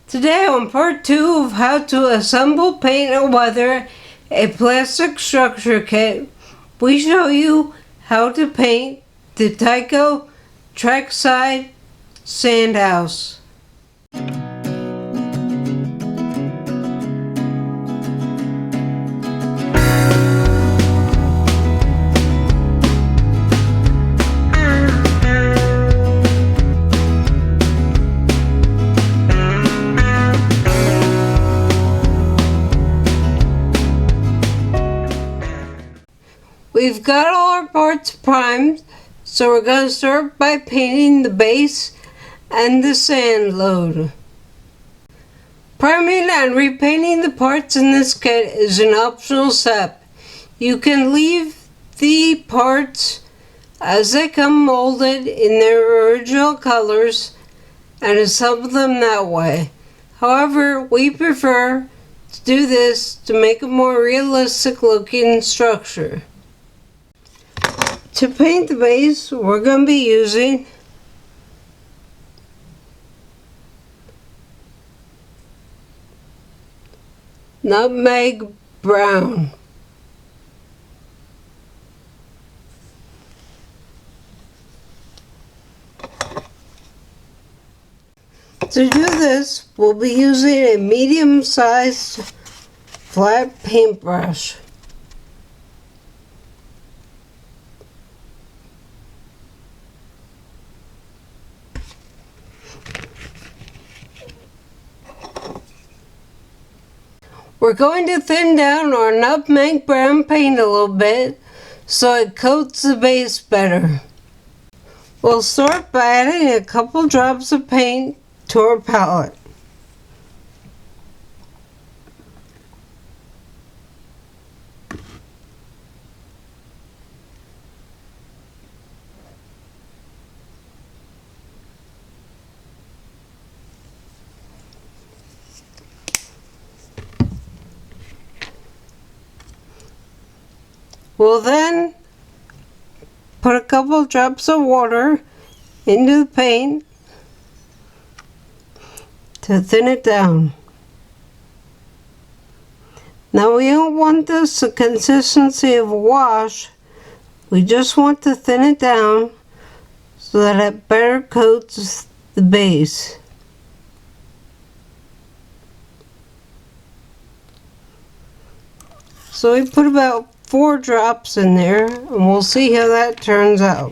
Today on part 2 of how to assemble, paint, and weather a plastic structure kit, we show you how to paint the Tyco trackside sand house. We've got all our parts primed, so we're going to start by painting the base and the sand load. Priming and repainting the parts in this kit is an optional step. You can leave the parts as they come molded in their original colors and assemble them that way. However, we prefer to do this to make a more realistic looking structure. To paint the base, we're going to be using nutmeg brown. To do this, we'll be using a medium-sized flat paintbrush. We're going to thin down our nutmeg brown paint a little bit so it coats the base better. We'll start by adding a couple drops of paint to our palette. We'll then put a couple drops of water into the paint to thin it down. Now we don't want this the consistency of a wash, we just want to thin it down so that it better coats the base. So we put about 4 drops in there and we'll see how that turns out.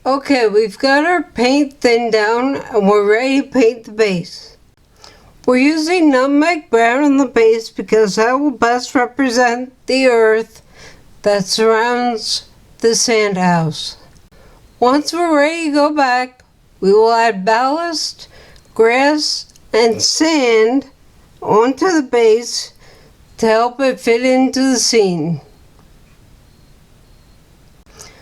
Okay, we've got our paint thinned down and we're ready to paint the base. We're using nutmeg brown on the base because that will best represent the earth that surrounds the sand house. Once we're ready to go back, we will add ballast, grass, and sand onto the base to help it fit into the scene.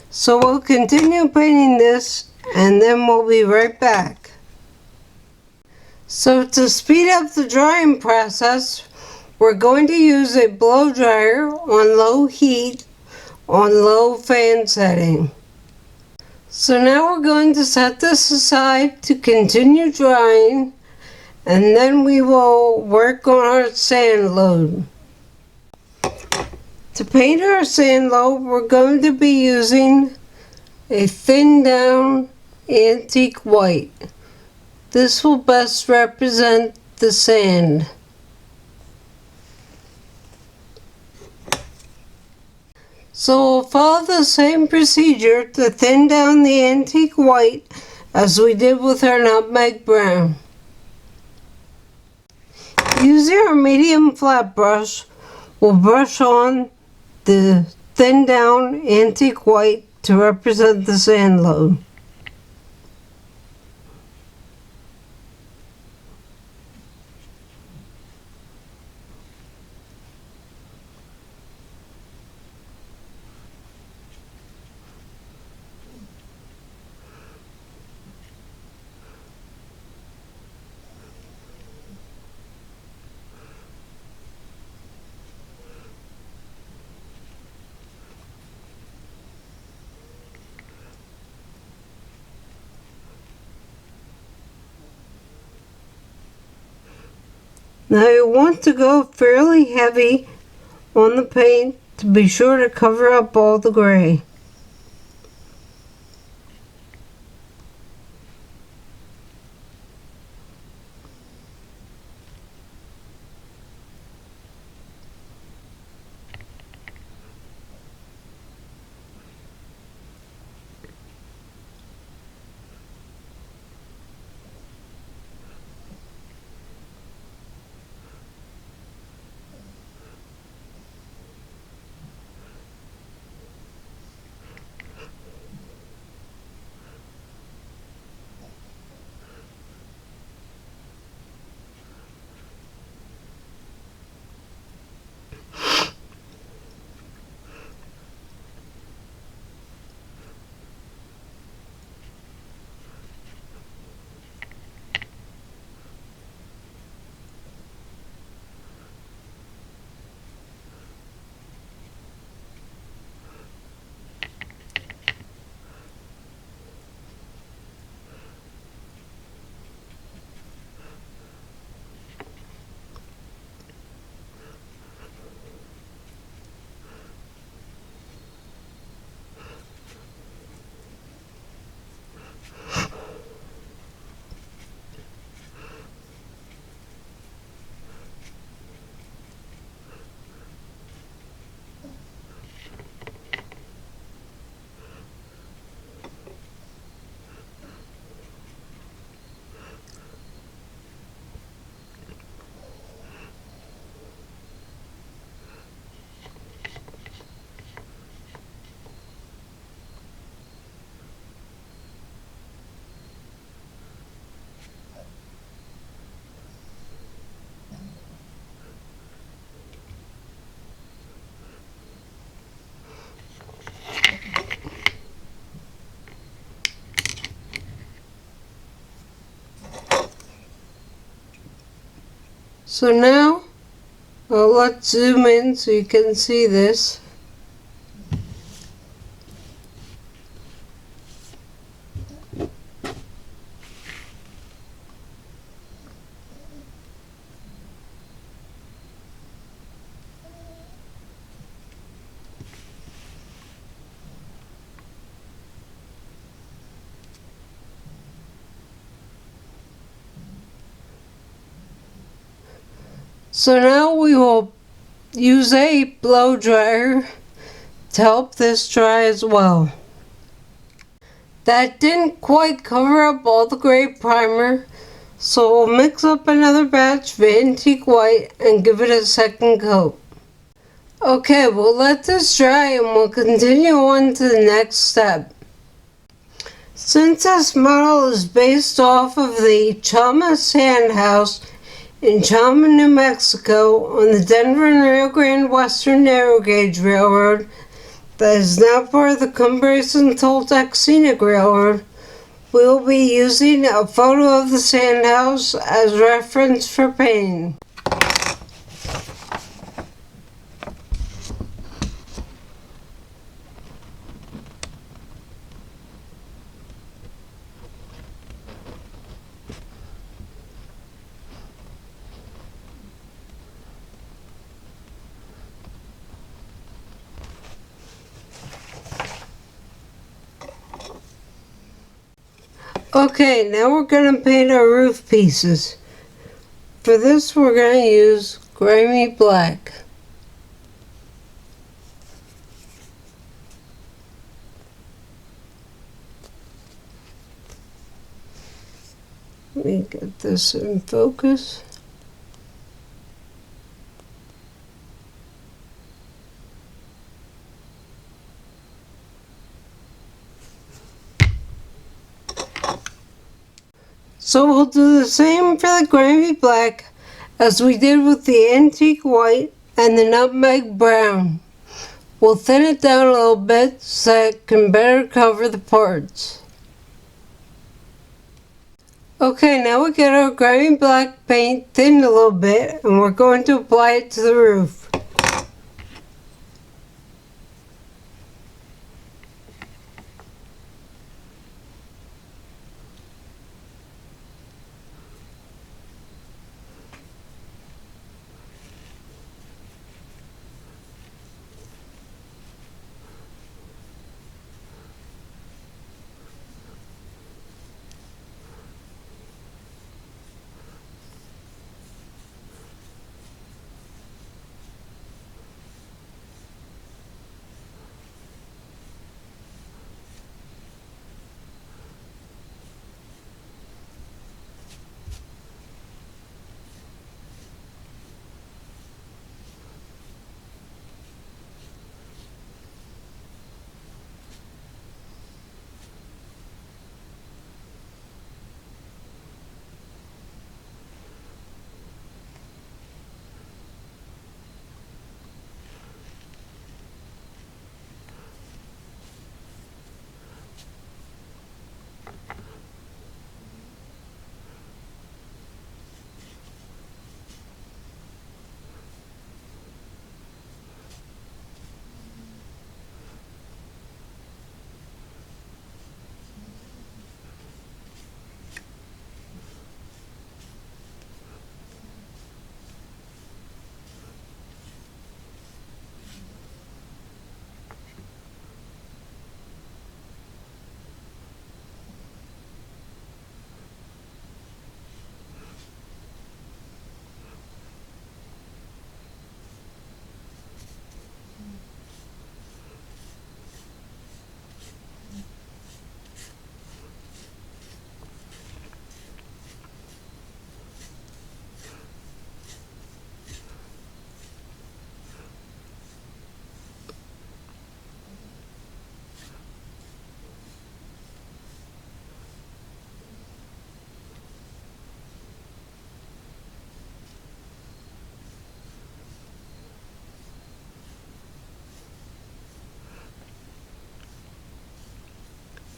So we'll continue painting this and then we'll be right back. So to speed up the drying process, we're going to use a blow dryer on low heat on low fan setting. So now we're going to set this aside to continue drying and then we will work on our sand load. To paint our sand load, we're going to be using a thinned down antique white. This will best represent the sand. So we'll follow the same procedure to thin down the antique white as we did with our nutmeg brown. Using our medium flat brush, we'll brush on the thin down antique white to represent the sand load. Now you want to go fairly heavy on the paint to be sure to cover up all the gray. So now, let's zoom in so you can see this. So now we will use a blow dryer to help this dry as well. That didn't quite cover up all the gray primer, so we'll mix up another batch of antique white and give it a second coat. Okay, we'll let this dry and we'll continue on to the next step. Since this model is based off of the Chama Sand House in Chama, New Mexico on the Denver and Rio Grande Western Narrow Gauge Railroad that is now part of the Cumbres and Toltec Scenic Railroad, we will be using a photo of the sand house as reference for painting. Okay, now we're going to paint our roof pieces. For this we're going to use grimy black. Let me get this in focus. So we'll do the same for the grimy black as we did with the antique white and the nutmeg brown. We'll thin it down a little bit so it can better cover the parts. Okay, now we get our grimy black paint thinned a little bit and we're going to apply it to the roof.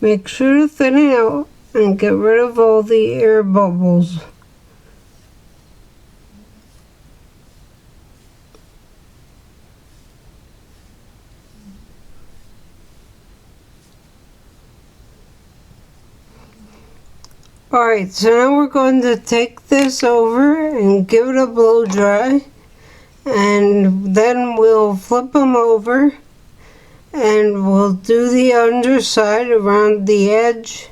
Make sure to thin it out and get rid of all the air bubbles. Alright, so now we're going to take this over and give it a blow dry, and then we'll flip them over and we'll do the underside around the edge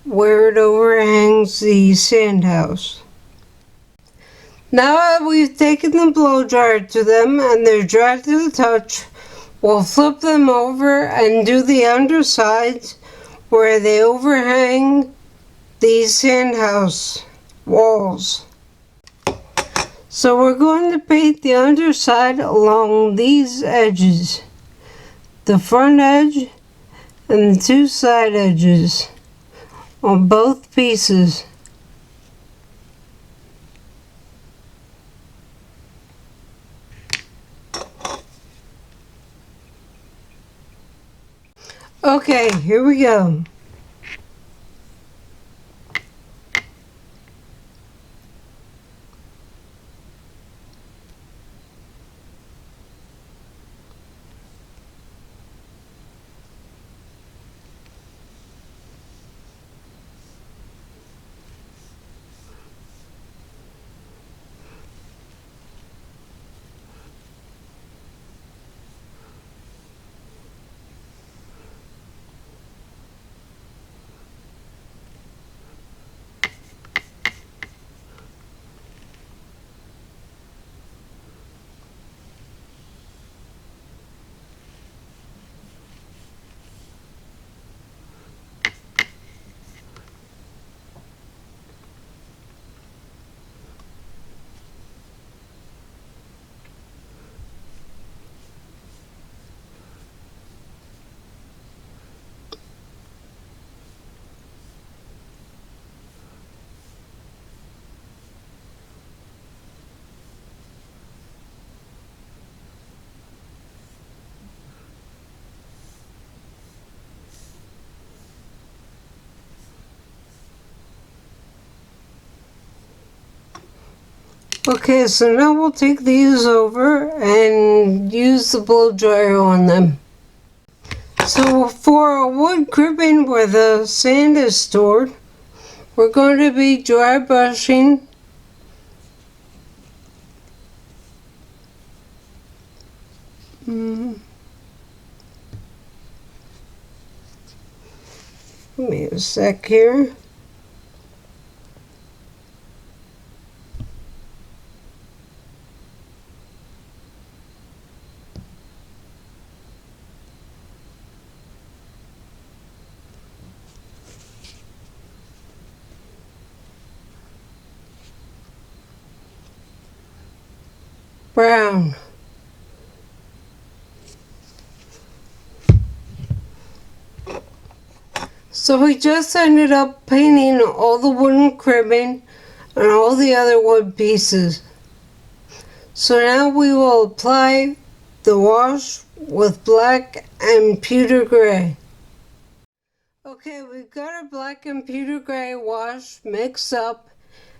where it overhangs the sand house. Now that we've taken the blow dryer to them and they're dry to the touch, we'll flip them over and do the undersides where they overhang these sand house walls. So we're going to paint the underside along these edges, the front edge and the two side edges on both pieces. Okay, here we go. Okay, so now we'll take these over and use the blow dryer on them. So for a wood cribbing where the sand is stored, we're going to be dry brushing Give me a sec here. Brown. So we just ended up painting all the wooden cribbing and all the other wood pieces. So now we will apply the wash with black and pewter gray. Okay, we've got our black and pewter gray wash mixed up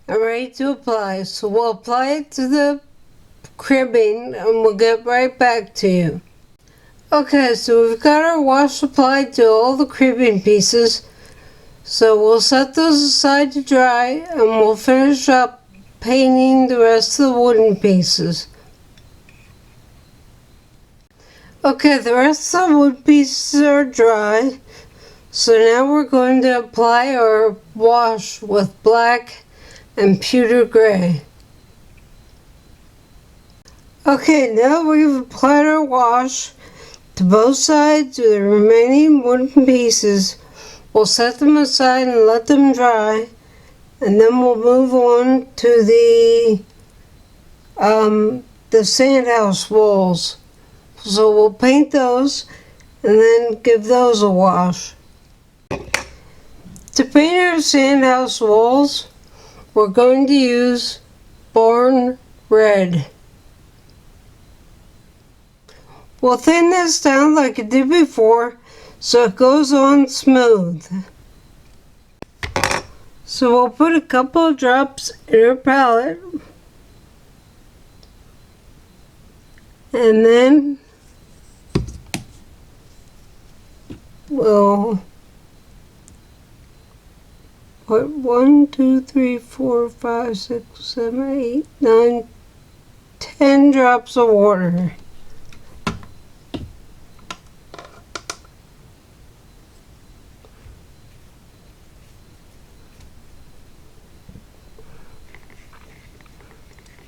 and ready to apply. So we'll apply it to the cribbing and we'll get right back to you. Okay, so we've got our wash applied to all the cribbing pieces. So we'll set those aside to dry and we'll finish up painting the rest of the wooden pieces. Okay, the rest of the wood pieces are dry. So now we're going to apply our wash with black and pewter gray. Okay, now we've applied our wash to both sides of the remaining wooden pieces. We'll set them aside and let them dry, and then we'll move on to the sand house walls. So we'll paint those and then give those a wash. To paint our sand house walls, we're going to use Barn Red. We'll thin this down like I did before so it goes on smooth. So we'll put a couple of drops in our palette, and then we'll put 1, 2, 3, 4, 5, 6, 7, 8, 9, 10 drops of water.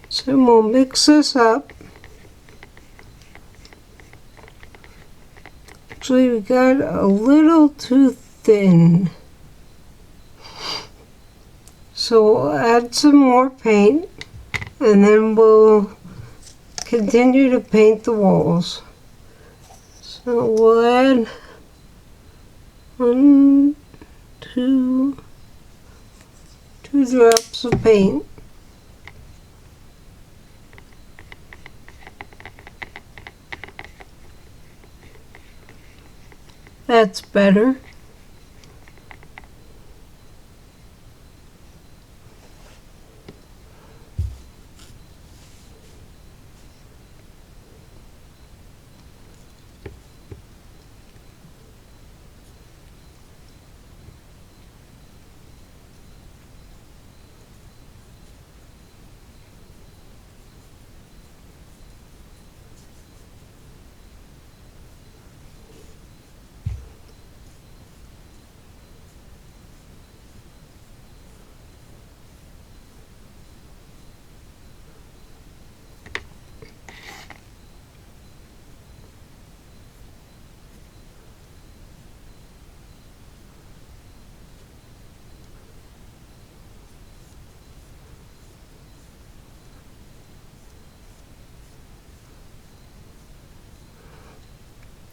So we'll mix this up. Actually, we got a little too thin. So we'll add some more paint, and then we'll continue to paint the walls. So we'll add 1, 2 drops of paint. That's better.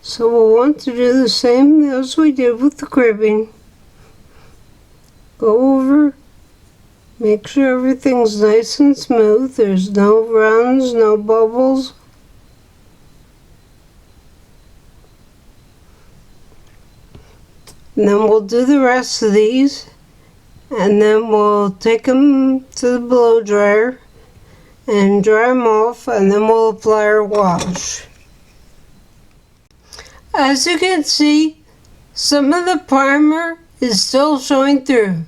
So we'll want to do the same as we did with the cribbing. Go over, make sure everything's nice and smooth. There's no runs, no bubbles. And then we'll do the rest of these, and then we'll take them to the blow dryer and dry them off, and then we'll apply our wash. As you can see, some of the primer is still showing through.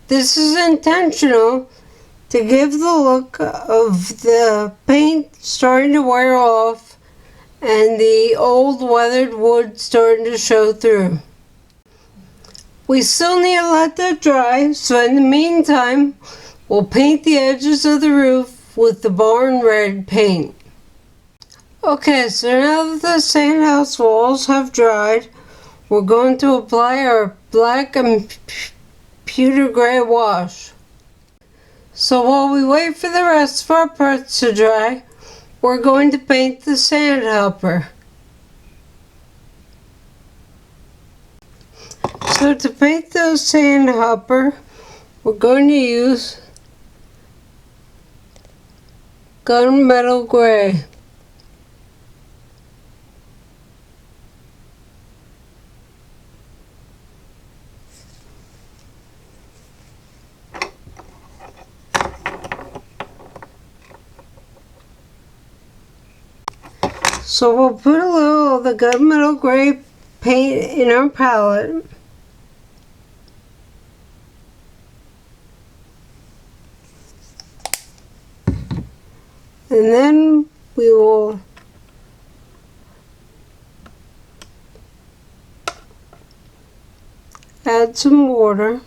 This is intentional to give the look of the paint starting to wear off and the old weathered wood starting to show through. We still need to let that dry, so in the meantime, we'll paint the edges of the roof with the barn red paint. Okay, so now that the sandhouse walls have dried, we're going to apply our black and pewter gray wash. So while we wait for the rest of our parts to dry, we're going to paint the sandhopper. So to paint the sandhopper, we're going to use gunmetal gray. So we'll put a little of the gunmetal gray paint in our palette. And then we will add some water.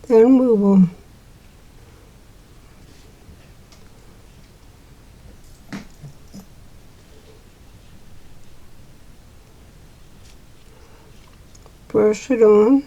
Then we will brush it on.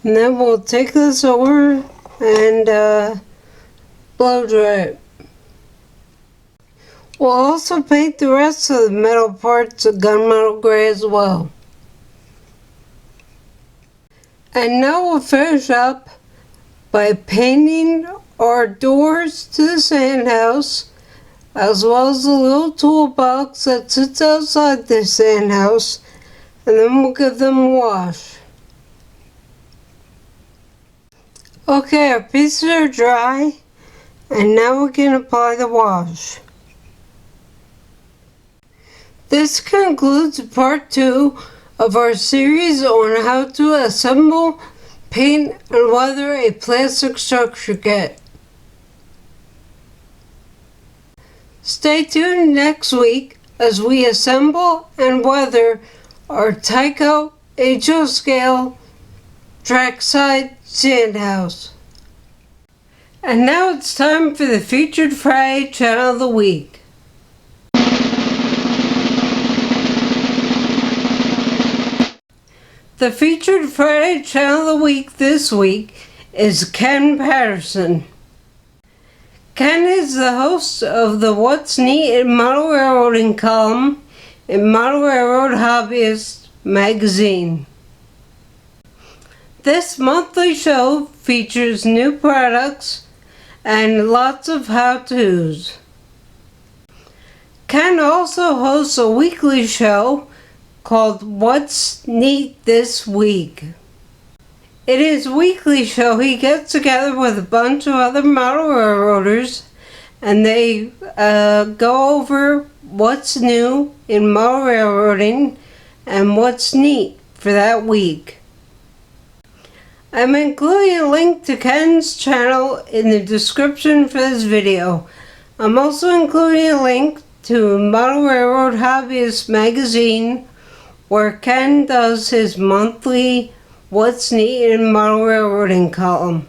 And then we'll take this over and blow dry it. We'll also paint the rest of the metal parts a gunmetal gray as well. And now we'll finish up by painting our doors to the sand house, as well as the little toolbox that sits outside the sand house, and then we'll give them a wash. Okay, our pieces are dry, and now we can apply the wash. This concludes part 2 of our series on how to assemble, paint, and weather a plastic structure kit. Stay tuned next week as we assemble and weather our Tyco HO scale trackside sand house. And now it's time for the Featured Friday Channel of the Week. The Featured Friday Channel of the Week this week is Ken Patterson. Ken is the host of the What's Neat in Model Railroading column in Model Railroad Hobbyist magazine. This monthly show features new products and lots of how-tos. Ken also hosts a weekly show called What's Neat This Week. In his weekly show, he gets together with a bunch of other model railroaders and they go over what's new in model railroading and what's neat for that week. I'm including a link to Ken's channel in the description for this video. I'm also including a link to Model Railroad Hobbyist magazine, where Ken does his monthly What's Neat in Model Railroading column.